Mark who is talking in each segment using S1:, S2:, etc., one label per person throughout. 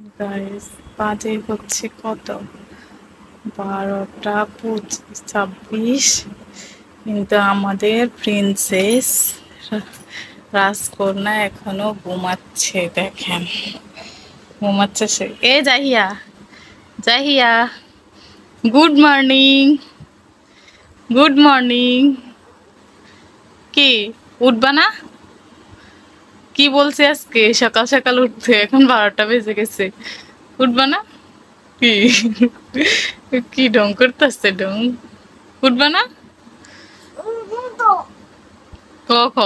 S1: Guys বাজে হচ্ছে কত 12টা 26 কিন্তু আমাদের প্রিন্সেস রাজকন্যা এখনো ঘুমাচ্ছে। দেখেন ঘুমাচ্ছে সে। এ Zahiya, Zahiya, good morning, good morning. কি উঠবা না? কি বলছে আজকে সকাল সকাল উঠতে? এখন 12টা বেজে গেছে, উঠবা না? কি কি ঢং করতেছে? ঢং উঠবা না? ক খ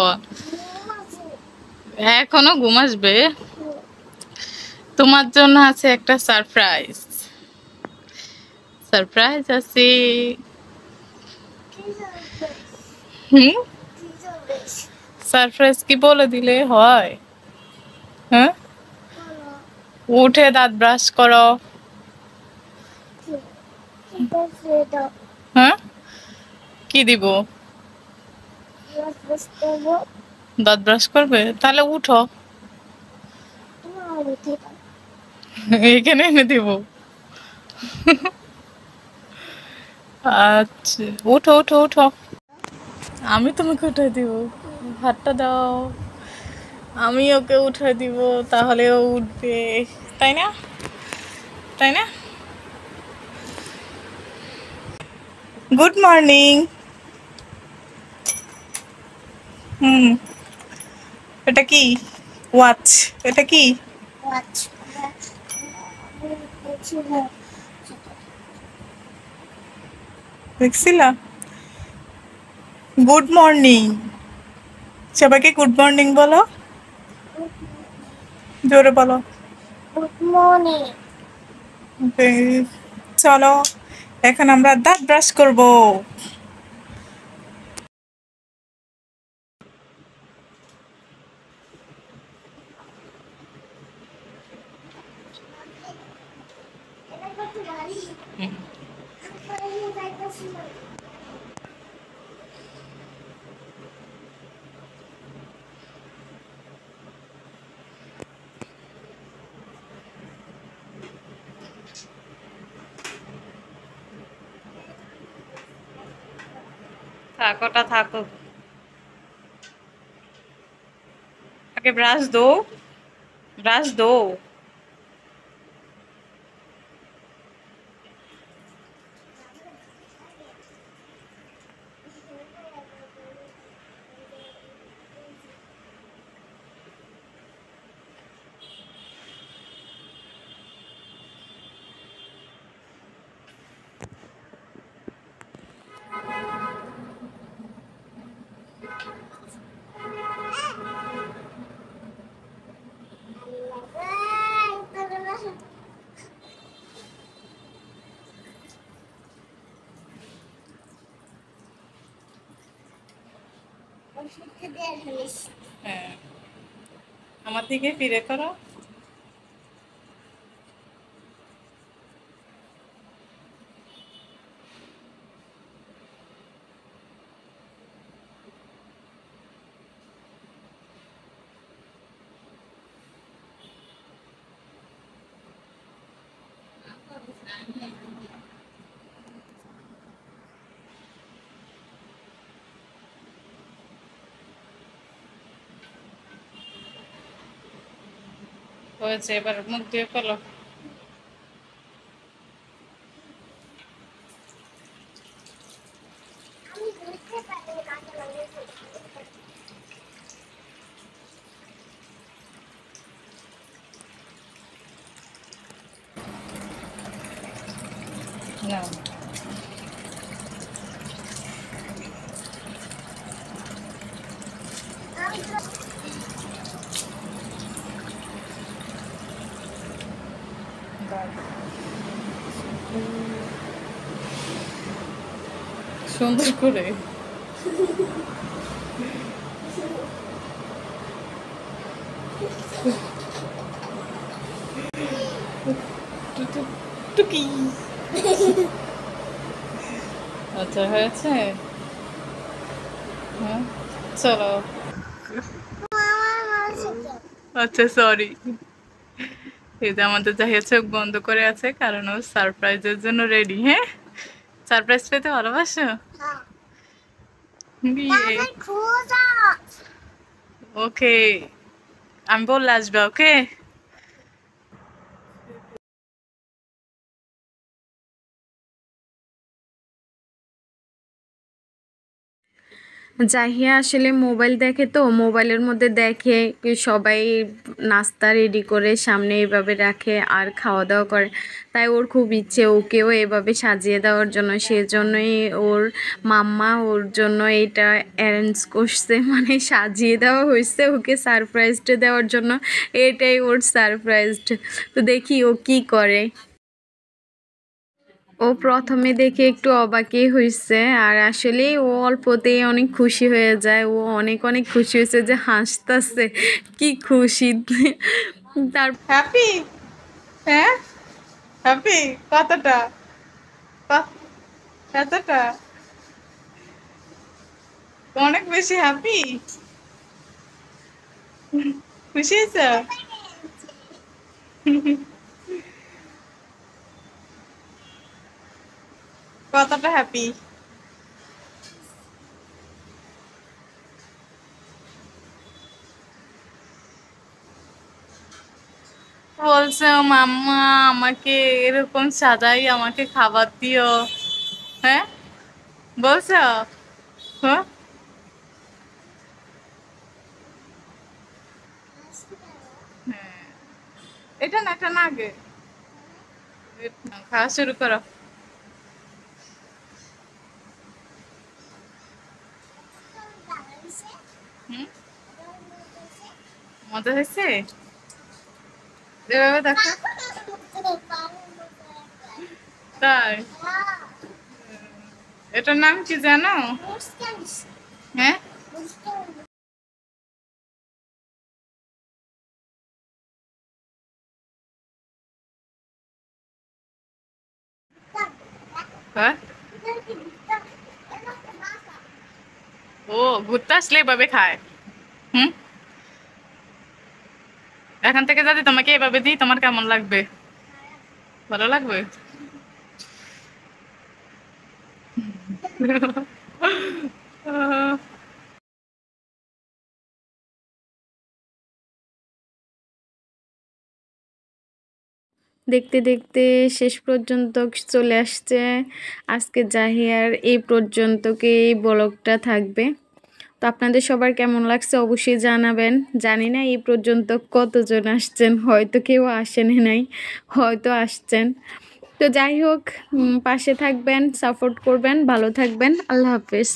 S1: এখনো ঘুম আসবে? তোমার জন্য আছে একটা সারপ্রাইজ। সারপ্রাইজ আছে। হুম, সারপ্রাইজ কি বলে দিলে হয়? হ্যাঁ, উঠে দাঁত ব্রাশ করো। হ্যাঁ, কি দিব? দাঁত ব্রাশ করবে? তাহলে উঠো, এখানে এনে দিব। আচ্ছা, উঠো উঠো উঠো। আমি তোমাকে উঠাই দিব, হাতটা দাও, আমি ওকে উঠাই দিব, তাহলে ও উঠবে। তাই না? তাই না? Good morning. হুম, এটা কি? ওয়াচ। এটা কি? দেখছিলা? Good morning. সবাইকে গুড মর্নিং বলো, জোরে বলো। Good morning. চলো এখন আমরা দাঁত ব্রাশ করব। থাকোটা থাকো, আগে ব্রাশ দো, ব্রাশ দো। হ্যাঁ, আমার দিকে ফিরে করো। হয়েছে, এবার মুখ দিয়ে ফেলো। না, সুন্দর করে। টুকি। আচ্ছা হয়েছে। হ্যাঁ, চলো। আচ্ছা সরি, এই যে আমাদের জাহিয়া চোখ বন্ধ করে আছে কারণ ও সারপ্রাইজের জন্য রেডি। হ্যাঁ, সারপ্রাইজ পেতে ভালোবাসো? বিয়ে। ওকে, আমি বললে আসবে। ওকে, জাহিয়া আসলে মোবাইল দেখে, তো মোবাইলের মধ্যে দেখে সবাই নাস্তা রেডি করে সামনে এইভাবে রাখে আর খাওয়া দাওয়া করে, তাই ওর খুব ইচ্ছে ওকেও এভাবে সাজিয়ে দেওয়ার জন্য। সেজন্যই ওর মাম্মা ওর জন্য এটা অ্যারেঞ্জ করছে, মানে সাজিয়ে দেওয়া হয়েছে ওকে সারপ্রাইজটা দেওয়ার জন্য। এটাই ওর সারপ্রাইজ। তো দেখি ও কি করে। ও প্রথমে দেখে একটু অবাকই হয়েছে, আর আসলে ও অল্পতেই অনেক খুশি হয়ে যায়। ও অনেক অনেক খুশি হয়েছে যে হাসতেছে, কি খুশি। তার হ্যাপি। হ্যাঁ, হ্যাপি কতটা? কতটা? অনেক বেশি হ্যাপি। খুশি হয়েছে? কতটা হ্যাপি? বলছে মাম্মা আমাকে এরকম সাজাই, আমাকে খাবার দিও। হ্যাঁ, বলছো? হ্যাঁ, হ্যাঁ, এটা না, এটা না, আগে খাওয়া শুরু করো। হুম, মজা হয়েছে? এভাবে দেখো। তাই? এটার নাম কি জানো? হ্যাঁ, হ্যাঁ, ও ঘুরতে আসলে এভাবে খায়। হুম, এখান থেকে যদি তোমাকে এভাবে দিই তোমার কেমন লাগবে? ভালো লাগবে? আহ, দেখতে দেখতে শেষ পর্যন্ত চলে আসছে। আজকে জাহিয়ার এই পর্যন্তকেই ব্লগটা থাকবে। তো আপনাদের সবার কেমন লাগছে অবশ্যই জানাবেন। জানি না এই পর্যন্ত কতজন আসছেন, হয়তো কেউ আসেন নাই, হয়তো আসছেন। তো যাই হোক, পাশে থাকবেন, সাপোর্ট করবেন, ভালো থাকবেন। আল্লাহ হাফেজ।